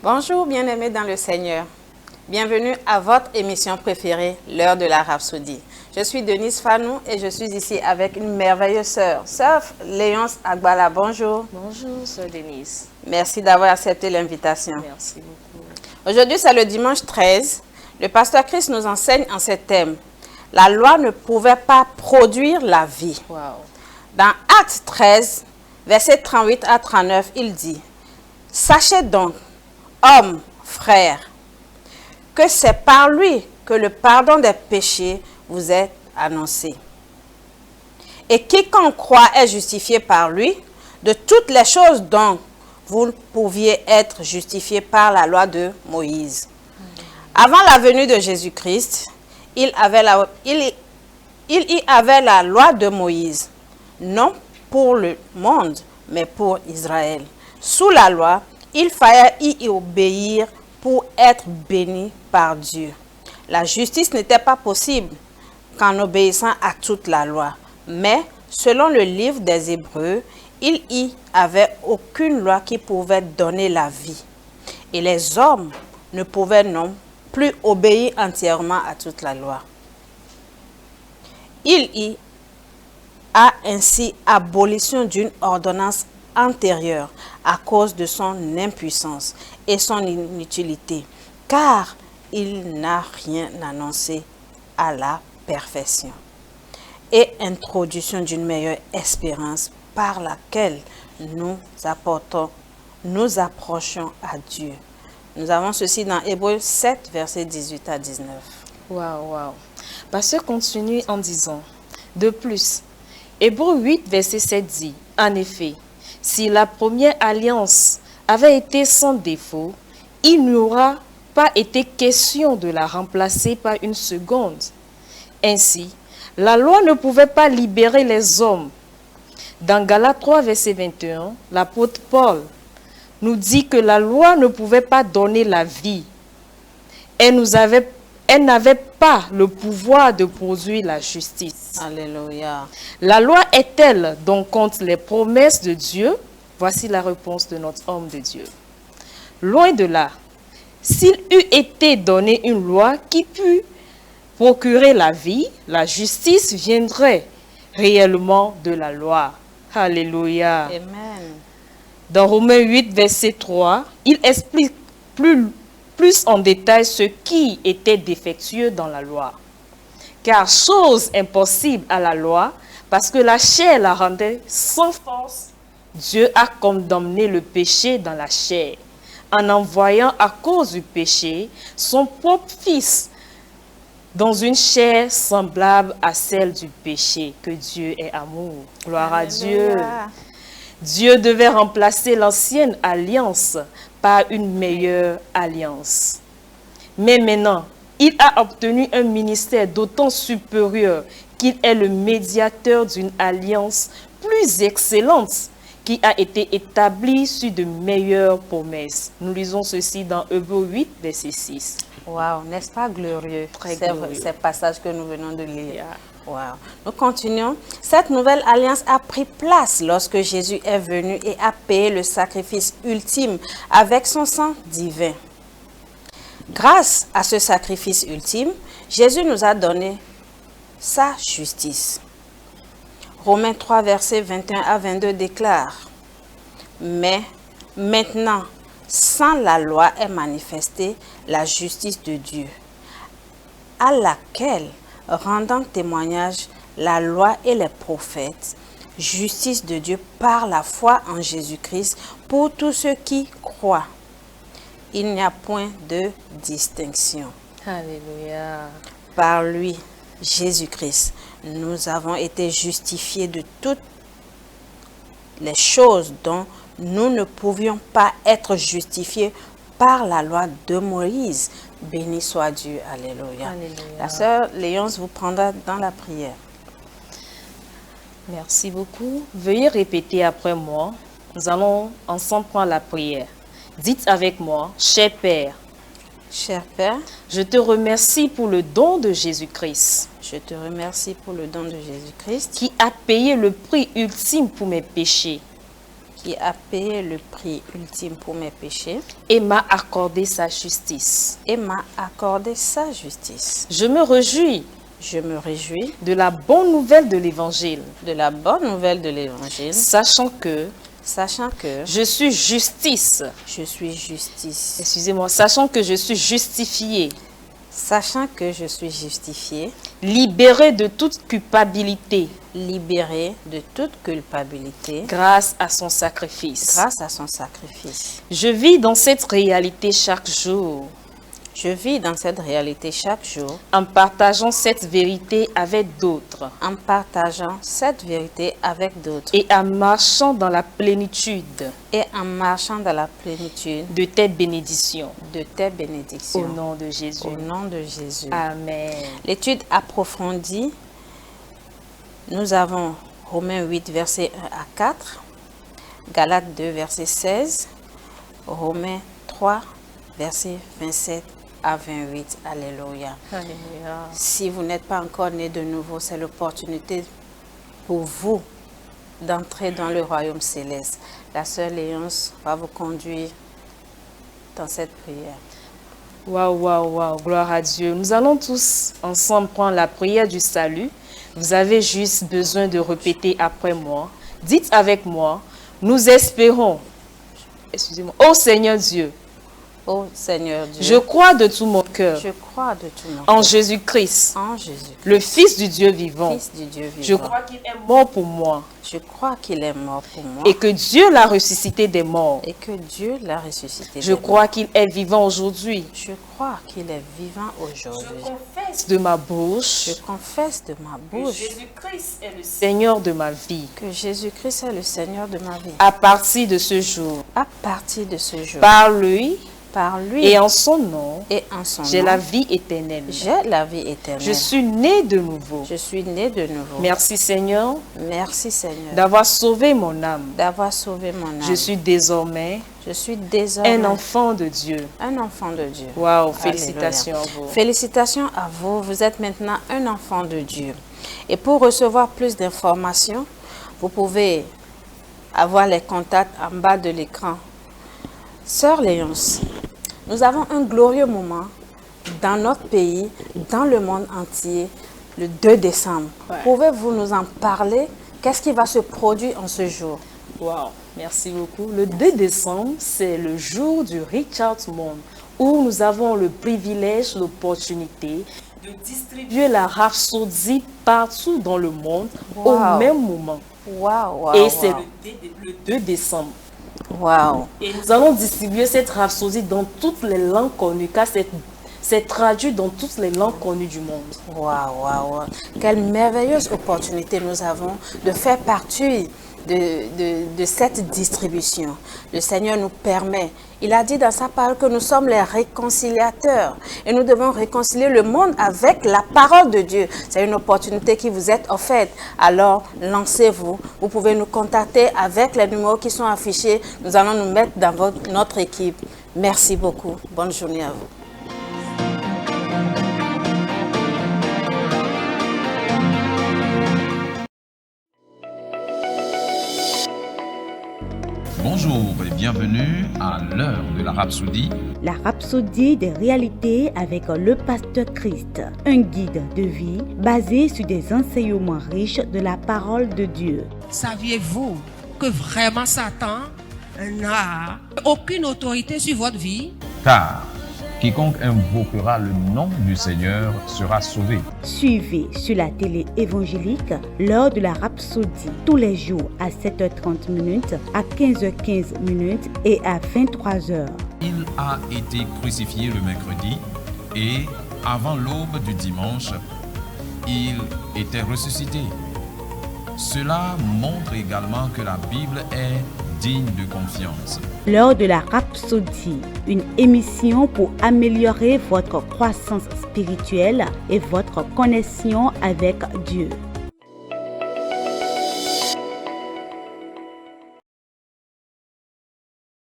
Bonjour bien-aimés dans le Seigneur. Bienvenue à votre émission préférée, l'heure de la Rhapsodie. Je suis Denise Fanou et je suis ici avec une merveilleuse sœur, Sœur Léonce Agbala. Bonjour. Bonjour, Sœur Denise. Merci d'avoir accepté l'invitation. Merci beaucoup. Aujourd'hui, c'est le dimanche 13. Le pasteur Christ nous enseigne en ces thèmes. La loi ne pouvait pas produire la vie. Wow. Dans Actes 13, versets 38 à 39, il dit « Sachez donc, hommes, frères, que c'est par lui que le pardon des péchés vous est annoncé. Et quiconque croit est justifié par lui de toutes les choses dont vous pouviez être justifiés par la loi de Moïse. Avant la venue de Jésus-Christ, il y avait la loi de Moïse, non pour le monde, mais pour Israël. Sous la loi, il fallait y obéir pour être béni par Dieu. La justice n'était pas possible qu'en obéissant à toute la loi. Mais, selon le livre des Hébreux, il n'y avait aucune loi qui pouvait donner la vie. Et les hommes ne pouvaient non plus obéir entièrement à toute la loi. Il y a ainsi abolition d'une ordonnance antérieure à cause de son impuissance et son inutilité, car il n'a rien annoncé à la perfection, et introduction d'une meilleure espérance par laquelle nous approchons à Dieu. Nous avons ceci dans Hébreux 7, versets 18 à 19. Waouh. Pasteur continue en disant, de plus, Hébreux 8, verset 7 dit, en effet, si la première alliance avait été sans défaut, il n'aura pas été question de la remplacer par une seconde. Ainsi, la loi ne pouvait pas libérer les hommes. Dans Galates 3, verset 21, l'apôtre Paul nous dit que la loi ne pouvait pas donner la vie. Elle n'avait pas le pouvoir de produire la justice. Alléluia. La loi est-elle donc contre les promesses de Dieu? Voici la réponse de notre homme de Dieu. Loin de là. S'il eût été donné une loi qui pût procurer la vie, la justice viendrait réellement de la loi. Alléluia. Amen. Dans Romains 8, verset 3, il explique plus en détail ce qui était défectueux dans la loi. Car chose impossible à la loi, parce que la chair la rendait sans force, Dieu a condamné le péché dans la chair, en envoyant à cause du péché son propre Fils dans une chair semblable à celle du péché, que Dieu est amour. Gloire à Dieu. Dieu devait remplacer l'ancienne alliance par une meilleure alliance. Mais maintenant, il a obtenu un ministère d'autant supérieur qu'il est le médiateur d'une alliance plus excellente qui a été établie sur de meilleures promesses. Nous lisons ceci dans Hébreux 8, verset 6. Wow, n'est-ce pas glorieux? Très glorieux. Ces passages que nous venons de lire. Yeah. Wow. Nous continuons. Cette nouvelle alliance a pris place lorsque Jésus est venu et a payé le sacrifice ultime avec son sang divin. Grâce à ce sacrifice ultime, Jésus nous a donné sa justice. Romains 3, versets 21 à 22 déclare « Mais maintenant, sans la loi est manifestée la justice de Dieu, à laquelle rendant témoignage la loi et les prophètes, justice de Dieu par la foi en Jésus-Christ pour tous ceux qui croient. Il n'y a point de distinction. Alléluia. Par lui, Jésus-Christ, nous avons été justifiés de toutes les choses dont nous ne pouvions pas être justifiés par la loi de Moïse. Béni soit Dieu. Alléluia. Alléluia. La sœur Léonce vous prendra dans la prière. Merci beaucoup. Veuillez répéter après moi. Nous allons ensemble prendre la prière. Dites avec moi, cher Père, Cher Père, je te remercie pour le don de Jésus-Christ je te remercie pour le don de Jésus-Christ qui a payé le prix ultime pour mes péchés. qui a payé le prix ultime pour mes péchés et m'a accordé sa justice. et m'a accordé sa justice. Je me réjouis Je me réjouis de la bonne nouvelle de l'Évangile, de la bonne nouvelle de l'Évangile, sachant que sachant que je suis justice. je suis justice, Excusez-moi, sachant que je suis justifié, sachant que je suis justifié, libéré de toute culpabilité libéré de toute culpabilité grâce à son sacrifice. grâce à son sacrifice. Je vis dans cette réalité chaque jour, Je vis dans cette réalité chaque jour en partageant cette vérité avec d'autres en partageant cette vérité avec d'autres et en marchant dans la plénitude et en marchant dans la plénitude de tes bénédictions. de tes Au bénédictions. nom de Jésus. Au nom de Jésus. Amen. L'étude approfondie, nous avons Romains 8, versets 1 à 4, Galates 2, verset 16, Romains 3, verset 27 à 28. Alléluia. Alléluia. Si vous n'êtes pas encore né de nouveau, c'est l'opportunité pour vous d'entrer dans le royaume céleste. La sœur Léonce va vous conduire dans cette prière. Waouh, waouh, waouh, gloire à Dieu. Nous allons tous ensemble prendre la prière du salut. Vous avez juste besoin de répéter après moi. Dites avec moi, nous espérons. Excusez-moi. Ô Seigneur Dieu, Ô Seigneur Dieu, je crois de tout mon cœur je crois de tout mon en cœur Jésus-Christ, en Jésus, le Fils du Dieu vivant. Fils du Dieu Je vivant. crois qu'il est mort pour moi Je crois qu'il est mort pour moi et que Dieu l'a ressuscité des morts. et que Dieu l'a ressuscité. Je des crois qu'il est vivant aujourd'hui. morts. Je crois qu'il est vivant aujourd'hui. Confesse de ma bouche Je confesse de ma bouche Jésus-Christ est le Seigneur de ma vie. que Jésus-Christ est le Seigneur de ma vie. À partir de ce jour, À partir de ce jour, par lui par lui et en son nom, et en son j'ai nom, la vie éternelle. j'ai la vie éternelle. Je suis né de nouveau. Je suis né de nouveau. Merci Seigneur Merci Seigneur d'avoir sauvé mon âme. d'avoir sauvé mon âme. Je suis désormais Je suis désormais un enfant de Dieu. un enfant de Dieu. Waouh, félicitations à vous. Félicitations à vous. Vous êtes maintenant un enfant de Dieu. Et pour recevoir plus d'informations, vous pouvez avoir les contacts en bas de l'écran. Sœur Léonce, nous avons un glorieux moment dans notre pays, dans le monde entier, le 2 décembre. Pouvez-vous nous en parler? Qu'est-ce qui va se produire en ce jour? Waouh, merci beaucoup. Le 2 décembre, c'est le jour du Richard Monde où nous avons le privilège, l'opportunité de distribuer la rhapsodie partout dans le monde au Wow. même moment. Waouh, waouh, Et c'est waouh. le 2 décembre. Waouh. Et nous allons distribuer cette rhapsodie dans toutes les langues connues, car c'est traduit dans toutes les langues connues du monde. Waouh, waouh, waouh. Quelle merveilleuse opportunité nous avons de faire partie de cette distribution. Le Seigneur nous permet. Il a dit dans sa parole que nous sommes les réconciliateurs et nous devons réconcilier le monde avec la parole de Dieu. C'est une opportunité qui vous est offerte. Alors, lancez-vous. Vous pouvez nous contacter avec les numéros qui sont affichés. Nous allons nous mettre dans notre équipe. Merci beaucoup. Bonne journée à vous. Bonjour et bienvenue à l'heure de la Rhapsodie. La Rhapsodie des réalités avec le pasteur Christ, un guide de vie basé sur des enseignements riches de la parole de Dieu. Saviez-vous que vraiment Satan n'a aucune autorité sur votre vie? Car quiconque invoquera le nom du Seigneur sera sauvé. Suivez sur la télé évangélique l'heure de la Rhapsodie tous les jours à 7h30, à 15h15 et à 23h. Il a été crucifié le mercredi et avant l'aube du dimanche, il était ressuscité. Cela montre également que la Bible est digne de confiance. L'heure de la Rhapsodie, une émission pour améliorer votre croissance spirituelle et votre connexion avec Dieu.